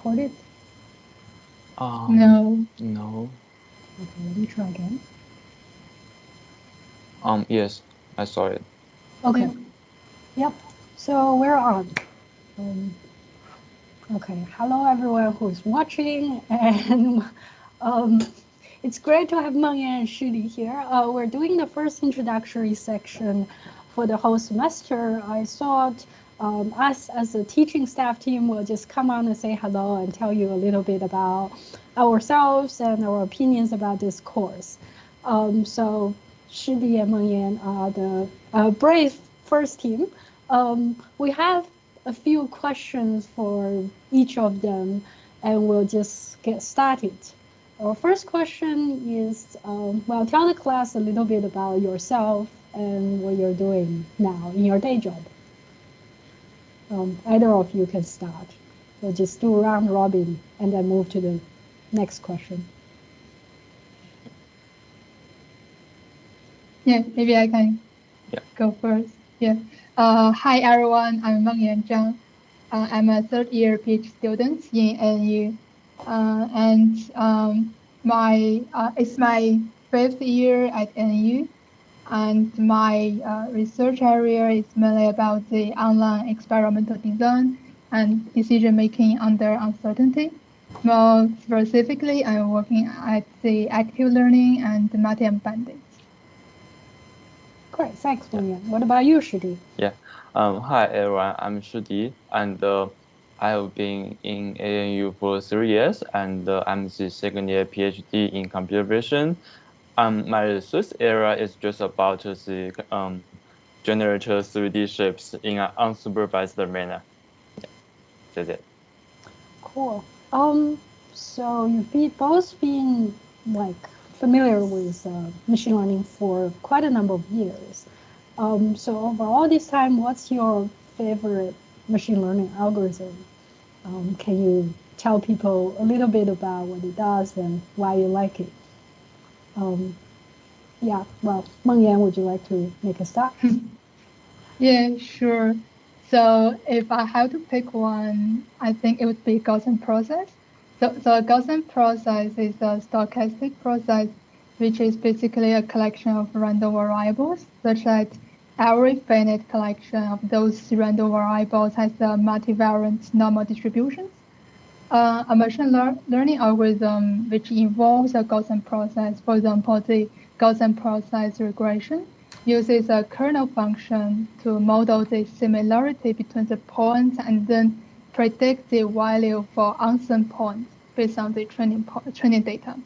recorded? No. No. Okay, let me try again. Yes, I saw it. Okay. Yep. So we're on. Okay. Hello, everyone who's watching, and it's great to have Mengyan and Shidi here. We're doing the first introductory section for the whole semester. I thought us as a teaching staff team will just come on and say hello and tell you a little bit about ourselves and our opinions about this course. So Shidi and Mengyan are the brave first team. We have a few questions for each of them, and we'll just get started. Our first question is, well, tell the class a little bit about yourself and what you're doing now in your day job. Either of you can start. We'll just do round robin and then move to the next question. Yeah, maybe I can go first. Yeah. Hi, everyone. I'm Mengyan Zhang. I'm a third-year PhD student in ANU. It's my fifth year at ANU. And my research area is mainly about the online experimental design and decision-making under uncertainty. More specifically, I'm working at the active learning and multi-embedded. Great, thanks, Mengyan. What about you, Shidi? Yeah. Hi, everyone. I'm Shidi, and I have been in ANU for 3 years, and I'm the second-year PhD in computer vision. My research area is just about the generator 3D shapes in an unsupervised manner. Yeah, that's it. Cool. So you've both been like familiar with machine learning for quite a number of years. So over all this time, what's your favorite machine learning algorithm? Can you tell people a little bit about what it does and why you like it? Yeah, well, Mengyan, would you like to make a start? Yeah, sure. So if I have to pick one, I think it would be Gaussian process. So a Gaussian process is a stochastic process, which is basically a collection of random variables, such that every finite collection of those random variables has a multivariate normal distributions. A machine learning algorithm which involves a Gaussian process, for example, the Gaussian process regression, uses a kernel function to model the similarity between the points and then predict the value for uncertain points based on the training data.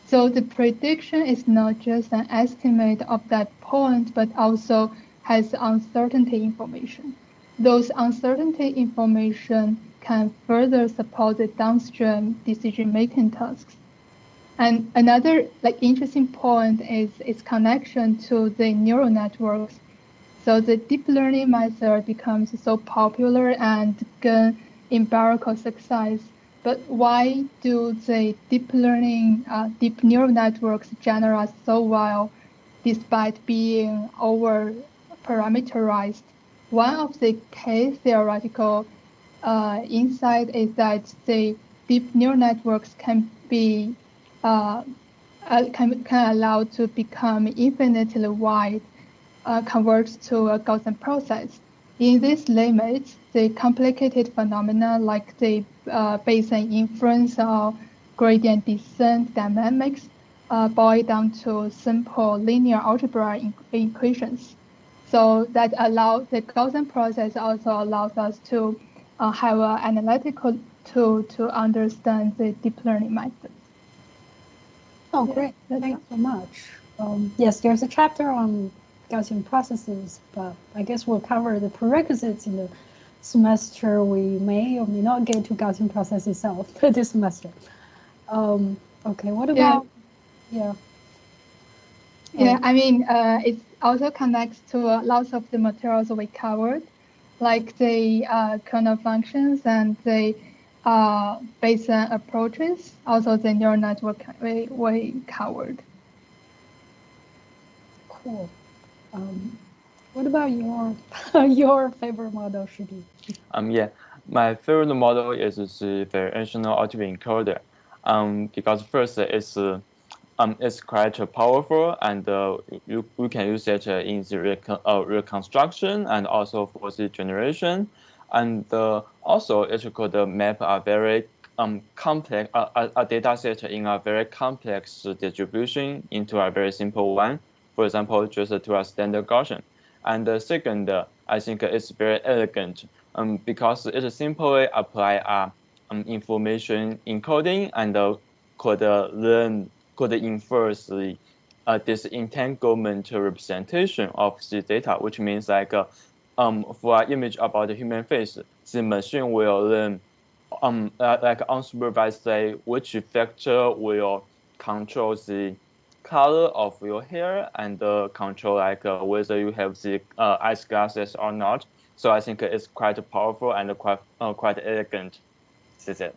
So the prediction is not just an estimate of that point, but also has uncertainty information. Those uncertainty information can further support the downstream decision-making tasks. And another interesting point is its connection to the neural networks. So the deep learning method becomes so popular and gain empirical success. But why do the deep neural networks generate so well despite being over parameterized? One of the key theoretical insight is that the deep neural networks can be can allow to become infinitely wide, converts to a Gaussian process. In this limit, the complicated phenomena like the Bayesian inference or gradient descent dynamics boil down to simple linear algebra equations. So that allows the Gaussian process also allows us to have an analytical tool to understand the deep learning methods. Oh, great. Thanks so much. Yes, there's a chapter on Gaussian processes, but I guess we'll cover the prerequisites in the semester. We may or may not get to Gaussian process itself this semester. Okay, what about, yeah, I mean, it also connects to lots of the materials we covered, like the kernel functions and the Bayesian approaches, also the neural network we covered. Cool. What about your your favorite model, Shidi? Yeah. My favorite model is the variational autoencoder. Because first it's quite powerful, and you can use it in the reconstruction and also for the generation, and also it could map a very complex a data set in a very complex distribution into a very simple one. For example, just to a standard Gaussian. And second, I think it's very elegant because it simply apply information encoding and could infer the disentanglement representation of the data, which means like for an image about the human face, the machine will learn like unsupervised say which factor will control the color of your hair and control like whether you have the eyes glasses or not. So I think it's quite powerful and quite elegant. That's it.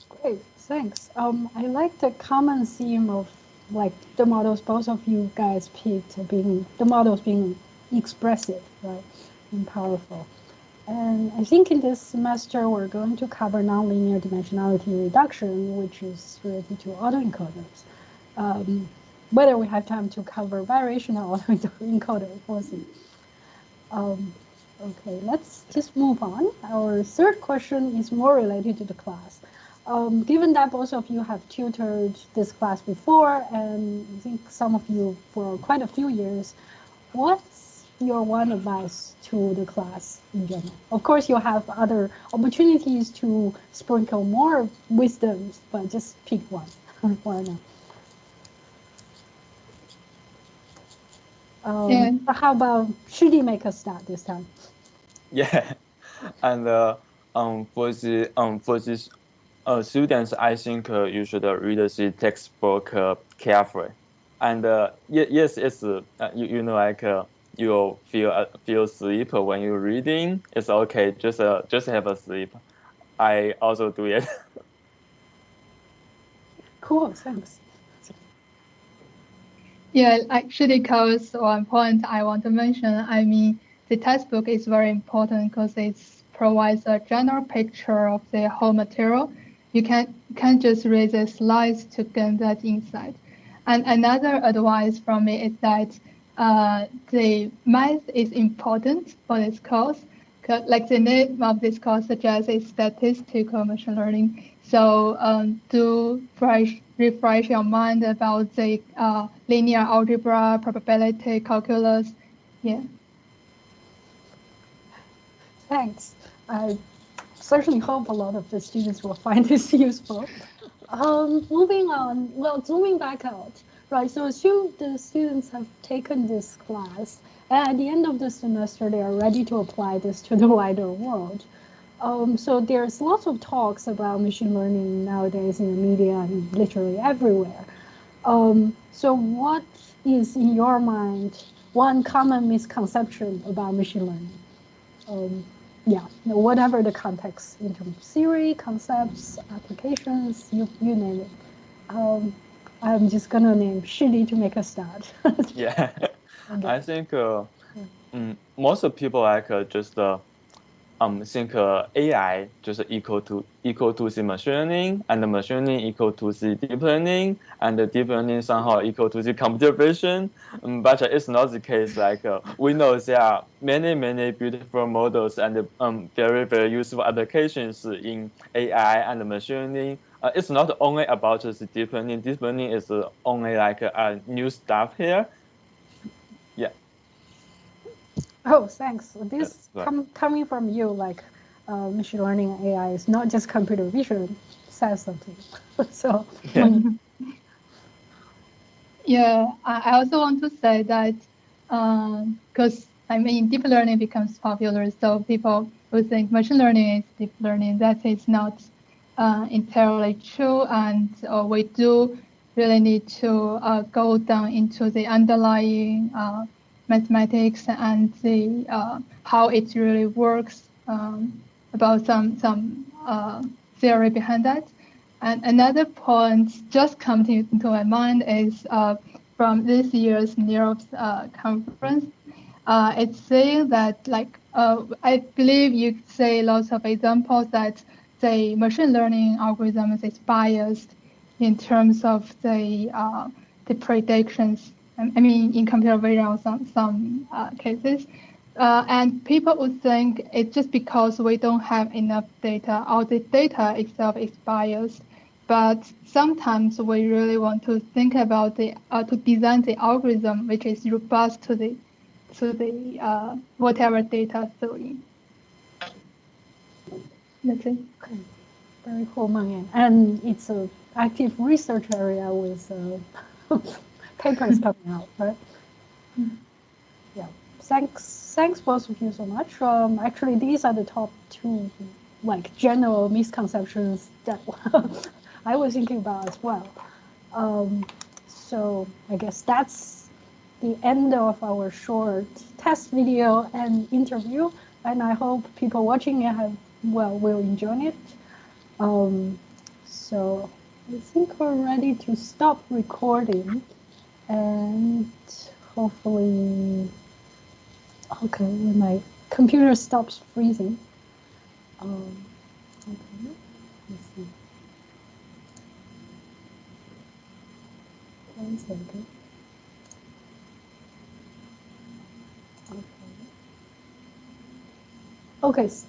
Great, thanks. I like the common theme of like the models both of you guys picked being the models being expressive, right, and powerful. And I think in this semester we're going to cover nonlinear dimensionality reduction, which is related to autoencoders. Whether we have time to cover variational autoencoder, we'll see. Okay, let's just move on. Our third question is more related to the class. Given that both of you have tutored this class before, and I think some of you for quite a few years, what's your one advice to the class in general? Of course, you'll have other opportunities to sprinkle more wisdoms, but just pick one. Why not? How about Shidi make a start this time? Yeah, and for this students, I think you should read the textbook carefully. And yes, it's you know like you feel sleep when you're reading. It's okay, just have a sleep. I also do it. Cool, thanks. Yeah, actually, because one point I want to mention, I mean, the textbook is very important because it provides a general picture of the whole material. You can't just read the slides to gain that insight. And another advice from me is that the math is important for this course. Like the name of this course suggests, it's statistical machine learning. So do refresh your mind about the linear algebra, probability calculus. Yeah. Thanks. I certainly hope a lot of the students will find this useful. Moving on, well, zooming back out, right? So assume the students have taken this class, and at the end of the semester, they are ready to apply this to the wider world. So there's lots of talks about machine learning nowadays in the media and literally everywhere. So what is, in your mind, one common misconception about machine learning? Yeah, whatever the context in terms of theory, concepts, applications, you name it. I'm just gonna name Shidi to make a start. Yeah, I think most of people like just think AI just equal to the machine learning, and the machine learning equal to the deep learning, and the deep learning somehow equal to the computer vision. But it's not the case. Like we know there are many beautiful models and very useful applications in AI and machine learning. It's not only about the deep learning. Deep learning is only like new stuff here. Yeah. Oh, thanks. This coming from you, like machine learning and AI is not just computer vision, says something. So yeah, I also want to say that because I mean deep learning becomes popular, so people who think machine learning is deep learning, that is not entirely true, and we do really need to go down into the underlying mathematics and the how it really works, about some theory behind that. And another point just coming into my mind is from this year's NEROPS conference. it's saying that I believe you say lots of examples that the machine learning algorithms is biased in terms of the predictions. I mean, in computer vision, some cases, and people would think it's just because we don't have enough data, or the data itself is biased. But sometimes we really want to think about to design the algorithm which is robust to the whatever data throw in. That's it. Okay. Very cool, Mengyan. And it's an active research area with papers coming out, right? Yeah. Thanks both of you so much. Actually, these are the top two general misconceptions that I was thinking about as well. So I guess that's the end of our short test video and interview, and I hope people watching it will enjoy it. So I think we're ready to stop recording, and hopefully, okay, when my computer stops freezing. Okay, let's see. 1 second. Okay. Okay.